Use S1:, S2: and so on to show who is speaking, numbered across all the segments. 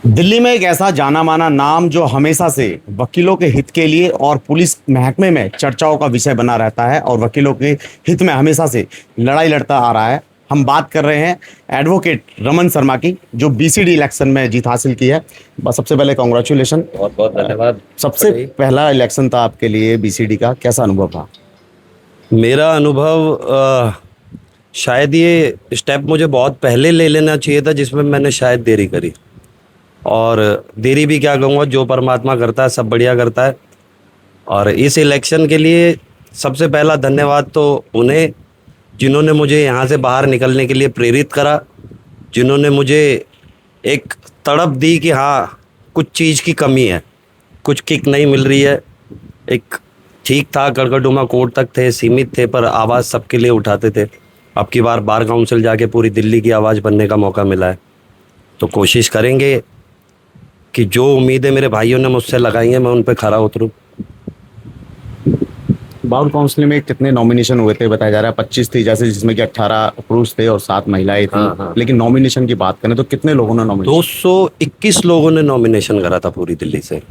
S1: दिल्ली में एक ऐसा जाना माना नाम जो हमेशा से वकीलों के हित के लिए और पुलिस महकमे में चर्चाओं का विषय बना रहता है और वकीलों के हित में हमेशा से लड़ाई लड़ता आ रहा है। हम बात कर रहे हैं एडवोकेट रमन शर्मा की, जो बीसीडी इलेक्शन में जीत हासिल की है। बस सबसे पहले कॉन्ग्रेचुलेशन।
S2: बहुत बहुत धन्यवाद।
S1: सबसे पहला इलेक्शन था आपके लिए बीसीडी का, कैसा अनुभव था?
S2: मेरा अनुभव शायद ये स्टेप मुझे बहुत पहले ले लेना चाहिए था, जिसमें मैंने शायद देरी करी। और देरी भी क्या कहूँगा, जो परमात्मा करता है सब बढ़िया करता है। और इस इलेक्शन के लिए सबसे पहला धन्यवाद तो उन्हें जिन्होंने मुझे यहाँ से बाहर निकलने के लिए प्रेरित करा, जिन्होंने मुझे एक तड़प दी कि हाँ कुछ चीज़ की कमी है, कुछ किक नहीं मिल रही है। एक ठीक था, कड़कड़डुमा कोर्ट तक थे, सीमित थे, पर आवाज़ सबके लिए उठाते थे। अब की बार बार काउंसिल जाके पूरी दिल्ली की आवाज़ बनने का मौका मिला है, तो कोशिश करेंगे कि जो उम्मीदें मेरे भाइयों ने मुझसे लगाई हैं मैं उन पर खरा उतरूँ।
S1: बाउल काउंसिल में कितने नॉमिनेशन हुए थे? बताया जा रहा है 25 थी, जैसे जिसमें कि 18 पुरुष थे और 7 महिलाएं थी।
S2: हाँ।
S1: लेकिन नॉमिनेशन की बात करें तो कितने लोगों ने नॉमिनेशन?
S2: 221 लोगों ने नॉमिनेशन करा था पूरी दिल्ली से।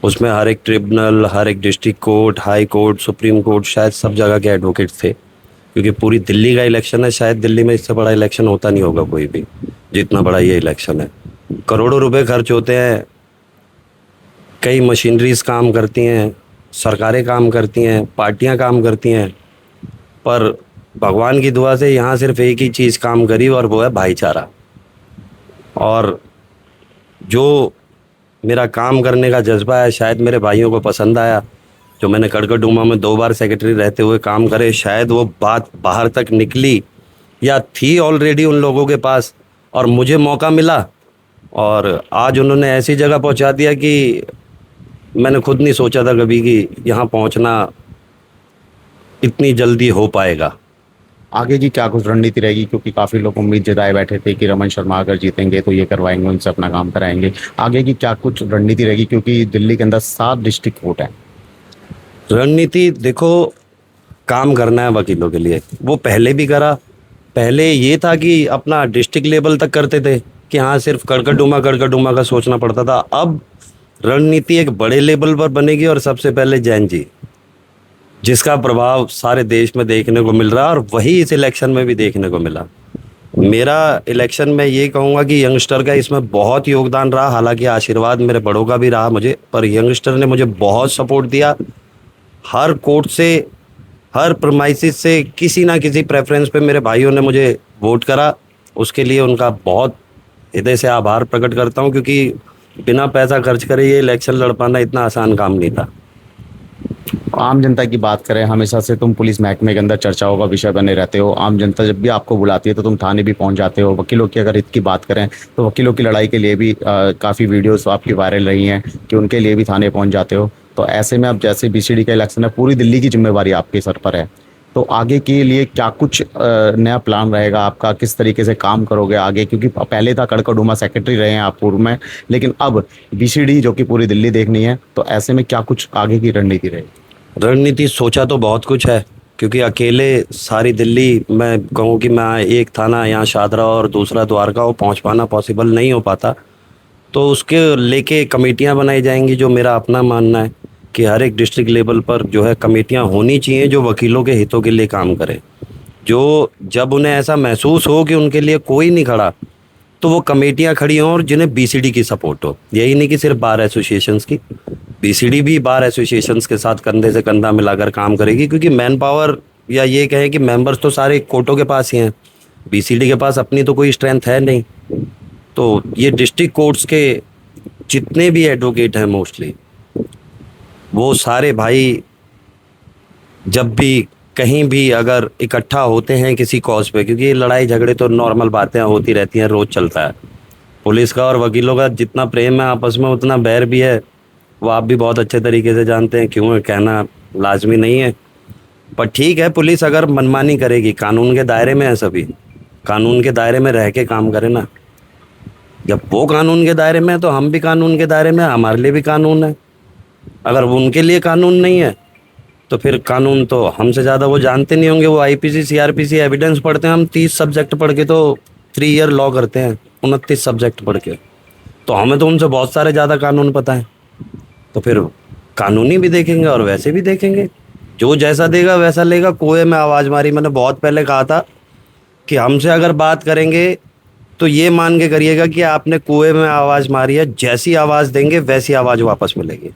S2: उसमें हर एक ट्रिब्यूनल, हर एक district court, high court, supreme court, शायद सब जगह के एडवोकेट थे, क्योंकि पूरी दिल्ली का इलेक्शन है। शायद दिल्ली में इससे बड़ा इलेक्शन होता नहीं होगा कोई भी, जितना बड़ा ये इलेक्शन है। करोड़ों रुपए खर्च होते हैं, कई मशीनरीज काम करती हैं, सरकारें काम करती हैं, पार्टियां काम करती हैं, पर भगवान की दुआ से यहाँ सिर्फ एक ही चीज़ काम करी और वो है भाईचारा। और जो मेरा काम करने का जज्बा है शायद मेरे भाइयों को पसंद आया। जो मैंने कड़कड़डुमा में 2 बार सेक्रेटरी रहते हुए काम करे, शायद वो बात बाहर तक निकली या थी ऑलरेडी उन लोगों के पास, और मुझे मौका मिला और आज उन्होंने ऐसी जगह पहुंचा दिया कि मैंने खुद नहीं सोचा था कभी कि यहाँ पहुँचना इतनी जल्दी हो पाएगा।
S1: आगे की क्या कुछ रणनीति रहेगी? क्योंकि काफी लोग उम्मीद जताए बैठे थे कि रमन शर्मा अगर जीतेंगे तो ये करवाएंगे, उनसे अपना काम कराएंगे। आगे की क्या कुछ रणनीति रहेगी, क्योंकि दिल्ली के अंदर 7 डिस्ट्रिक्ट कोर्ट है?
S2: रणनीति देखो, काम करना है वकीलों के लिए, वो पहले भी करा। पहले ये था कि अपना डिस्ट्रिक्ट लेवल तक करते थे कि हाँ सिर्फ कड़कड़डुमा का सोचना पड़ता था। अब रणनीति एक बड़े लेवल पर बनेगी, और सबसे पहले जैन जी, जिसका प्रभाव सारे देश में देखने को मिल रहा है, और वही इस इलेक्शन में भी देखने को मिला। मेरा इलेक्शन में ये कहूँगा कि यंगस्टर का इसमें बहुत योगदान रहा। हालांकि आशीर्वाद मेरे बड़ों का भी रहा मुझे, पर यंगस्टर ने मुझे बहुत सपोर्ट दिया। हर कोर्ट से, हर प्रमाइसिस से, किसी ना किसी प्रेफरेंस पे मेरे भाइयों ने मुझे वोट करा। उसके लिए उनका बहुत हृदय से आभार प्रकट करता हूँ, क्योंकि बिना पैसा खर्च करे ये इलेक्शन लड़ पाना इतना आसान काम नहीं था।
S1: आम जनता की बात करें, हमेशा से तुम पुलिस महकमे के अंदर चर्चाओं का विषय बने रहते हो। आम जनता जब भी आपको बुलाती है तो तुम थाने भी पहुंच जाते हो। वकीलों की अगर हित की बात करें तो वकीलों की लड़ाई के लिए भी काफ़ी वीडियोस आपकी वायरल रही हैं कि उनके लिए भी थाने पहुंच जाते हो। तो ऐसे में अब जैसे बीसीडी का इलेक्शन है, पूरी दिल्ली की जिम्मेवारी आपके सर पर है, तो आगे के लिए क्या कुछ नया प्लान रहेगा आपका? किस तरीके से काम करोगे आगे? क्योंकि पहले था कड़कड़डुमा सेक्रेटरी रहे हैं आप पूर्व में, लेकिन अब बीसीडी जो कि पूरी दिल्ली देखनी है, तो ऐसे में क्या कुछ आगे की रणनीति रहेगी?
S2: रणनीति सोचा तो बहुत कुछ है, क्योंकि अकेले सारी दिल्ली, मैं कहूँ कि मैं एक थाना यहाँ शादरा और दूसरा द्वारका वो पहुँच पाना पॉसिबल नहीं हो पाता। तो उसके लेके कमेटियाँ बनाई जाएंगी। जो मेरा अपना मानना है कि हर एक डिस्ट्रिक्ट लेवल पर जो है कमेटियाँ होनी चाहिए जो वकीलों के हितों के लिए काम करें। जो जब उन्हें ऐसा महसूस हो कि उनके लिए कोई नहीं खड़ा, तो वो कमेटियाँ खड़ी हों और जिन्हें बीसीडी की सपोर्ट हो। यही नहीं कि सिर्फ बार एसोसिएशंस की, बीसीडी भी बार एसोसिएशंस के साथ कंधे से कंधा मिलाकर काम करेगी, क्योंकि मैन पावर या ये कहें कि मेंबर्स तो सारे कोर्टों के पास ही हैं, बीसीडी के पास अपनी तो कोई स्ट्रेंथ है नहीं। तो ये डिस्ट्रिक्ट कोर्ट्स के जितने भी एडवोकेट हैं मोस्टली, वो सारे भाई जब भी कहीं भी अगर इकट्ठा होते हैं किसी कॉज पे, क्योंकि ये लड़ाई झगड़े तो नॉर्मल बातें होती रहती हैं, रोज़ चलता है। पुलिस का और वकीलों का जितना प्रेम है आपस में, उतना बैर भी है। वो आप भी बहुत अच्छे तरीके से जानते हैं, क्यों कहना लाजमी नहीं है। पर ठीक है, पुलिस अगर मनमानी करेगी, कानून के दायरे में है सभी, कानून के दायरे में रह के काम करे ना। जब वो कानून के दायरे में है तो हम भी कानून के दायरे में, हमारे लिए भी कानून है। अगर वो उनके लिए कानून नहीं है तो फिर कानून तो हमसे ज़्यादा वो जानते नहीं होंगे। वो आईपीसी, सीआरपीसी, एविडेंस पढ़ते हैं, हम 30 सब्जेक्ट पढ़ के तो 3 ईयर लॉ करते हैं, 29 सब्जेक्ट पढ़ के। तो हमें तो उनसे बहुत सारे ज़्यादा कानून पता है, तो फिर कानूनी भी देखेंगे और वैसे भी देखेंगे, जो जैसा देगा वैसा लेगा। कुएं में आवाज़ मारी, मैंने बहुत पहले कहा था कि हमसे अगर बात करेंगे तो ये मान के करिएगा कि आपने कुएं में आवाज़ मारी है, जैसी आवाज़ देंगे वैसी आवाज़ वापस मिलेगी।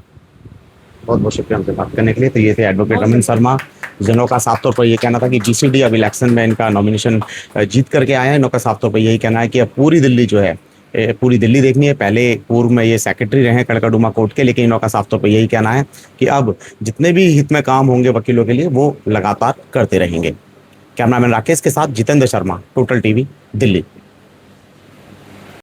S1: बहुत बहुत शुक्रिया हमसे बात करने के लिए। तो ये थे एडवोकेट रमन शर्मा, जिनका साफ तौर पर ये कहना था कि जीसीडी अब इलेक्शन में इनका नॉमिनेशन जीत करके आए हैं। इनका साफ तौर पर यही कहना है कि अब पूरी दिल्ली जो है, पूरी दिल्ली देखनी है। पहले पूर्व में ये सेक्रेटरी रहे हैं कड़कड़डुमा कोर्ट के, लेकिन इनका साफ तौर पर यही कहना है कि अब जितने भी हित में काम होंगे वकीलों के लिए वो लगातार करते रहेंगे। कैमरामैन राकेश के साथ जितेंद्र शर्मा, टोटल टीवी, दिल्ली।